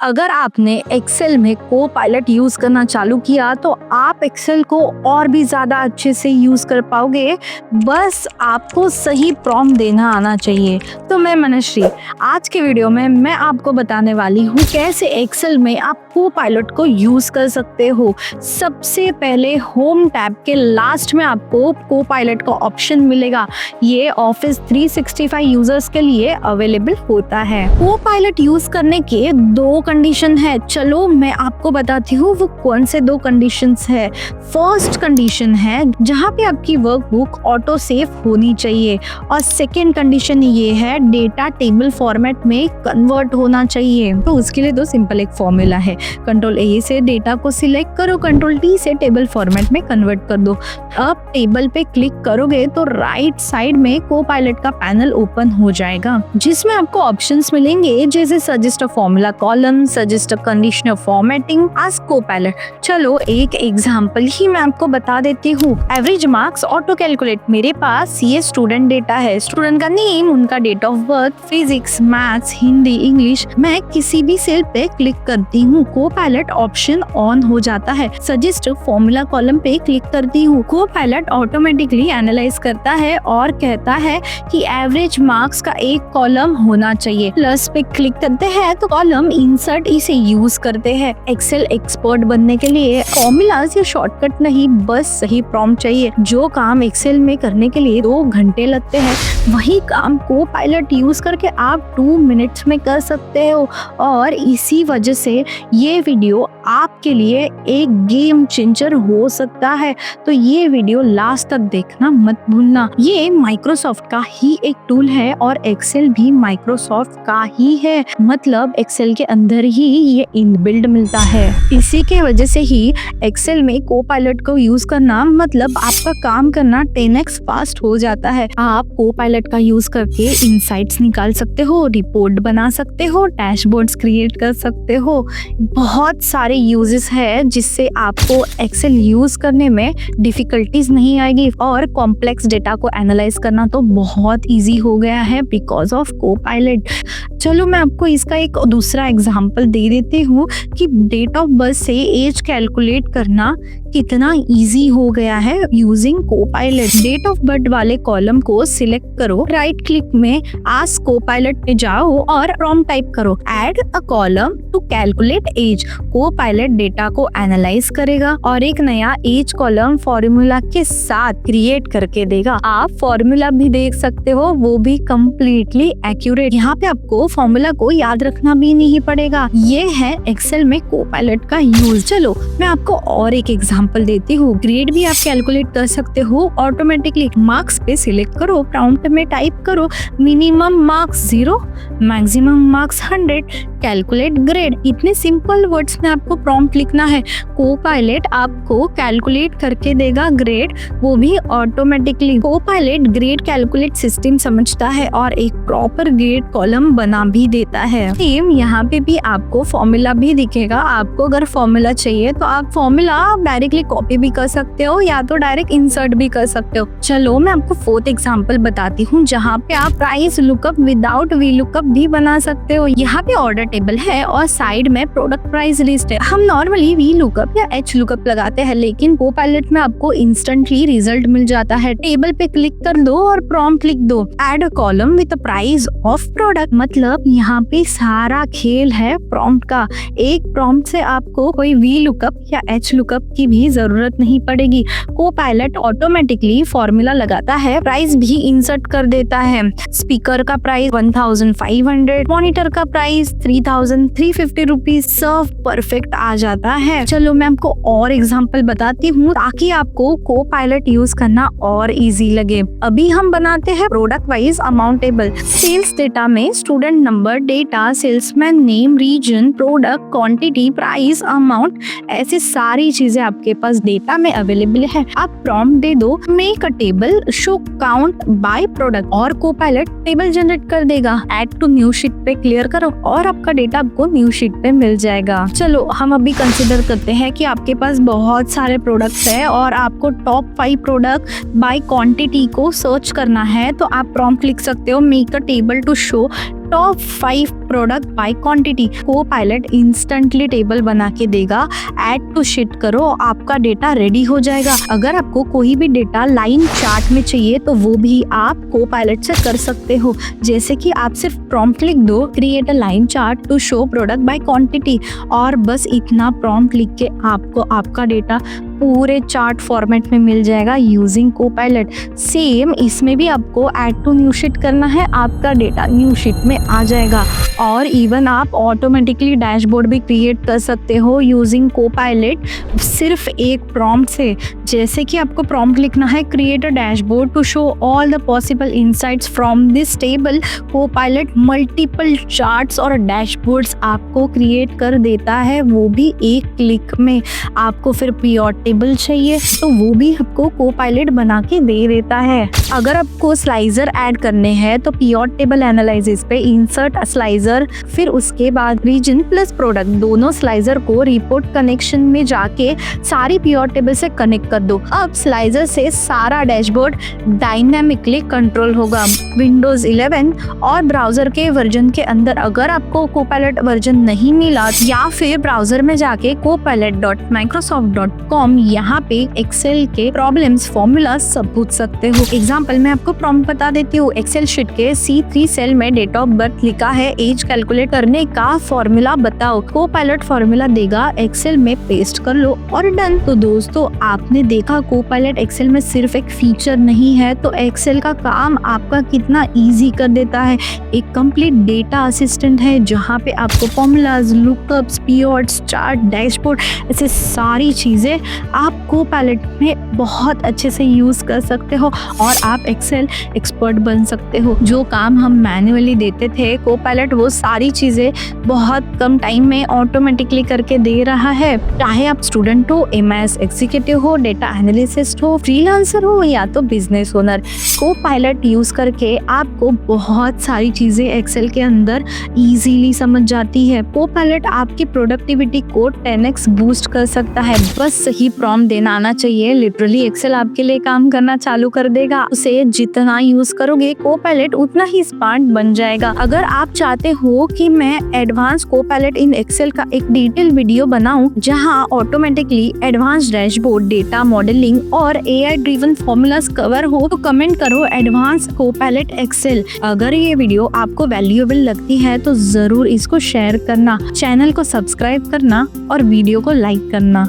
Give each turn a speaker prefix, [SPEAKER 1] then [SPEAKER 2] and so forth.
[SPEAKER 1] अगर आपने एक्सेल में को पायलट यूज करना चालू किया तो आप एक्सेल को और भी ज्यादा अच्छे से यूज कर पाओगे। बस आपको सही प्रॉम्प्ट देना आना चाहिए। तो मैं मनश्री, आज के वीडियो में मैं आपको बताने वाली हूँ कैसे एक्सेल में आप को पायलट को यूज कर सकते हो। सबसे पहले होम टैब के लास्ट में आपको को पायलट का ऑप्शन मिलेगा। ये ऑफिस 365 यूजर्स के लिए अवेलेबल होता है। को पायलट यूज करने के दो कंडीशन है। चलो मैं आपको बताती हूँ वो कौन से दो कंडीशंस है। फर्स्ट कंडीशन है जहाँ पे आपकी वर्कबुक ऑटो सेव होनी चाहिए, और सेकेंड कंडीशन ये है डेटा टेबल फॉर्मेट में कन्वर्ट होना चाहिए। तो उसके लिए दो सिंपल एक फॉर्मूला है। कंट्रोल ए से डेटा को सिलेक्ट करो, कंट्रोल टी से टेबल फॉर्मेट में कन्वर्ट कर दो। अब टेबल पे क्लिक करोगे तो राइट साइड में को पायलट का पैनल ओपन हो जाएगा, जिसमें आपको ऑप्शंस मिलेंगे जैसे suggest a formula column, suggest a conditional formatting, ask Copilot. चलो एक एग्जांपल ही मैं आपको बता देती हूँ। Average marks auto calculate. मेरे पास ये स्टूडेंट डेटा है, स्टूडेंट का नेम, उनका date of birth, physics, maths, Hindi, English. मैं किसी भी सेल पे क्लिक करती हूँ, को पायलट ऑप्शन ऑन हो जाता है। सजेस्ट फॉर्मूला कॉलम पे क्लिक करती हूँ, को पायलट ऑटोमेटिकली एनालाइज करता है और कहता है कि एवरेज मार्क्स का एक कॉलम होना चाहिए। प्लस पे क्लिक करते हैं तो कॉलम इंसर्ट इसे यूज करते हैं। एक्सेल एक्सपर्ट बनने के लिए फॉर्मूलाज या शॉर्टकट नहीं, बस सही प्रॉम्प्ट चाहिए। जो काम एक्सेल में करने के लिए 2 घंटे लगते हैं, वही काम को पायलट यूज करके आप 2 मिनट्स में कर सकते हो। और इसी वजह से ये वीडियो आपके लिए एक गेम चेंजर हो सकता है। तो ये वीडियो लास्ट तक देखना मत भूलना। ये माइक्रोसॉफ्ट का ही एक टूल है और एक्सेल भी माइक्रोसॉफ्ट का ही है, मतलब एक्सेल के अंदर ही ये इनबिल्ड मिलता है। इसी के वजह से ही एक्सेल में को पायलट को यूज करना मतलब आपका काम करना 10x फास्ट हो जाता है। आप को पायलट का यूज करके इनसाइट्स निकाल सकते हो, रिपोर्ट बना सकते हो, डैशबोर्ड्स क्रिएट कर सकते हो। बहुत सारे यूजेस है जिससे आपको एक्सेल यूज करने में डिफिकल्टीज नहीं आएगी, और कॉम्प्लेक्स डेटा को एनालाइज करना तो बहुत इजी हो गया है बिकॉज ऑफ को पायलट। चलो मैं आपको इसका एक दूसरा एग्जांपल दे देती हूँ कि डेट ऑफ बर्थ से एज कैलकुलेट करना कितना इजी हो गया है using Copilot. Date of birth वाले कॉलम को सिलेक्ट करो, राइट क्लिक में आस्क को पायलट पे जाओ और प्रॉम्प्ट टाइप करो, add a column to calculate age. Copilot data को एनालाइज करेगा और एक नया एज कॉलम फॉर्मूला के साथ क्रिएट करके देगा। आप फॉर्मूला भी देख सकते हो, वो भी कम्प्लीटली एक्यूरेट। यहाँ पे आपको फॉर्मूला को याद रखना भी नहीं पड़ेगा। ये है एक्सेल में को पायलट का यूज। चलो मैं आपको और एक एग्जांपल देती हूँ। ग्रेड भी आप कैलकुलेट कर सकते हो ऑटोमेटिकली। मार्क्स पे सिलेक्ट करो, प्रॉम्प्ट में टाइप करो minimum marks 0, maximum marks 100, calculate grade. इतने सिंपल वर्ड्स में आपको प्रॉम्प्ट लिखना है। को पायलट आपको कैलकुलेट करके देगा ग्रेड, वो भी ऑटोमेटिकली। को पायलट ग्रेड कैलकुलेट सिस्टम समझता है और एक प्रॉपर ग्रेड कॉलम बना भी देता है। सेम यहाँ पे भी आपको फॉर्मूला भी दिखेगा। आपको अगर फॉर्मूला चाहिए तो आप फॉर्मूला डायरेक्टली कॉपी भी कर सकते हो या तो डायरेक्ट इंसर्ट भी कर सकते हो। चलो मैं आपको फोर्थ एग्जांपल बताती हूँ जहाँ पे आप price lookup without V lookup भी बना सकते हो। यहाँ पे ऑर्डर टेबल है और साइड में प्रोडक्ट प्राइस लिस्ट है। हम नॉर्मली वी लुकअप या एच लुकअप लगाते हैं, लेकिन को पायलट में आपको इंस्टेंटली रिजल्ट मिल जाता है। टेबल पे क्लिक कर दो और प्रॉम्प्ट लिख दो, add a column with the price of product. मतलब यहाँ पे सारा खेल है प्रॉम्प्ट का। एक प्रॉम्प्ट से आपको कोई वी लुकअप या एच लुकअप की भी जरूरत नहीं पड़ेगी। को पायलट ऑटोमेटिकली फॉर्मूला लगाता है, प्राइस भी इंसर्ट कर देता है। स्पीकर का प्राइस 1500, मॉनिटर का प्राइस 3350 रुपीज, सब परफेक्ट आ जाता है। चलो मैं आपको और एग्जांपल बताती हूँ ताकि आपको को पायलट यूज करना और इजी लगे। अभी हम बनाते हैं product wise amount table. Sales data में student number, data, salesman name, region, product, quantity, price, amount, ऐसी सारी चीजें आपके पास डेटा में अवेलेबल है। आप प्रॉम्प्ट दे दो, make a table show count by product, और को पायलट टेबल जनरेट कर देगा। ऐड टू न्यू शीट पे क्लियर करो और आपका डेटा आपको न्यू शीट पे मिल जाएगा। चलो हम अभी कंसिडर करते हैं कि आपके पास बहुत सारे प्रोडक्ट्स है और आपको टॉप 5 प्रोडक्ट बाय क्वांटिटी को सर्च करना है। तो आप प्रॉम्प्ट लिख सकते हो, make a table to show top 5 product by quantity. Copilot instantly table बना के देगा, ऐड टू शीट करो, आपका डेटा रेडी हो जाएगा। अगर आपको कोई भी डेटा लाइन चार्ट में चाहिए तो वो भी आप कोपायलट से कर सकते हो। जैसे कि आप सिर्फ प्रॉम्प्ट लिख दो, create a line chart to show product by quantity, और बस इतना प्रॉम्प्ट लिख के आपको आपका डेटा पूरे चार्ट फॉर्मेट में मिल जाएगा यूजिंग कोपायलट। सेम इसमें भी आपको ऐड टू न्यू शीट करना है, आपका डेटा न्यू शीट में आ जाएगा। और इवन आप ऑटोमेटिकली डैशबोर्ड भी क्रिएट कर सकते हो यूजिंग कोपायलट सिर्फ एक प्रॉम्प्ट से। जैसे कि आपको प्रॉम्प्ट लिखना है, create a dashboard to show all the possible insights from this table. Copilot multiple charts और डैशबोर्ड्स आपको क्रिएट कर देता है, वो भी एक क्लिक में। आपको फिर पिवट टेबल चाहिए तो वो भी आपको कोपायलट बना के दे देता है। अगर आपको स्लाइजर ऐड करने हैं तो पिवट टेबल एनालिसिस पे इंसर्ट स्लाइजर, फिर उसके बाद रीजन प्लस प्रोडक्ट, दोनों स्लाइजर को रिपोर्ट कनेक्शन में जाके सारी पिवट टेबल से कनेक्ट कर दो। अब स्लाइजर से सारा डैशबोर्ड डायनामिकली कंट्रोल होगा। विंडोज 11 और ब्राउजर के वर्जन के अंदर अगर आपको कोपायलट वर्जन नहीं मिला, या फिर ब्राउजर में जाके copilot.microsoft.com यहाँ पे एक्सेल के प्रॉब्लम्स फॉर्मूला सब पूछ सकते हो। एग्जाम्पल मैं आपको प्रॉम्प्ट बता देती हूँ। एक्सेल शीट के C3 सेल में डेट ऑफ बर्थ लिखा है, एज कैलकुलेट करने का फॉर्मूला बताओ। कोपायलट फॉर्मूला देगा, एक्सेल में पेस्ट कर लो और डन। तो दोस्तों आपने देखा कोपायलट एक्सेल में सिर्फ एक फीचर नहीं है, तो एक्सेल का काम आपका कितना इजी कर देता है। एक कंप्लीट डेटा असिस्टेंट है जहाँ पे आपको formulas, lookups, pivots, chart, dashboard, ऐसे सारी चीजें आप कोपायलट में बहुत अच्छे से यूज कर सकते हो और आप एक्सेल एक्सपर्ट बन सकते हो। जो काम हम मैन्युअली देते थे, कोपायलट वो सारी चीजें बहुत कम टाइम में ऑटोमेटिकली करके दे रहा है। चाहे आप स्टूडेंट हो, एमएस एग्जीक्यूटिव हो, डेटा एनालिस्ट हो, फ्रीलांसर हो या तो बिजनेस ओनर, कोपायलट यूज करके आपको बहुत सारी चीजें एक्सेल के अंदर इजीली समझ जाती है। कोपायलट आपकी प्रोडक्टिविटी को 10x बूस्ट कर सकता है। बस सही प्रॉम्प्ट देना आना चाहिए, लिटरली एक्सेल आपके लिए काम करना चालू कर देगा। उसे जितना यूज करोगे कोपायलट उतना ही स्मार्ट बन जाएगा। अगर आप चाहते हो कि मैं एडवांस कोपायलट इन एक्सेल का एक डिटेल वीडियो बनाऊं जहां automatically advance dashboard, data modelling और AI ड्रिवन फॉर्मूलाज कवर हो, तो कमेंट करो एडवांस कोपायलट एक्सेल। अगर ये वीडियो आपको वैल्यूएबल लगती है तो जरूर इसको शेयर करना, चैनल को सब्सक्राइब करना और वीडियो को लाइक करना।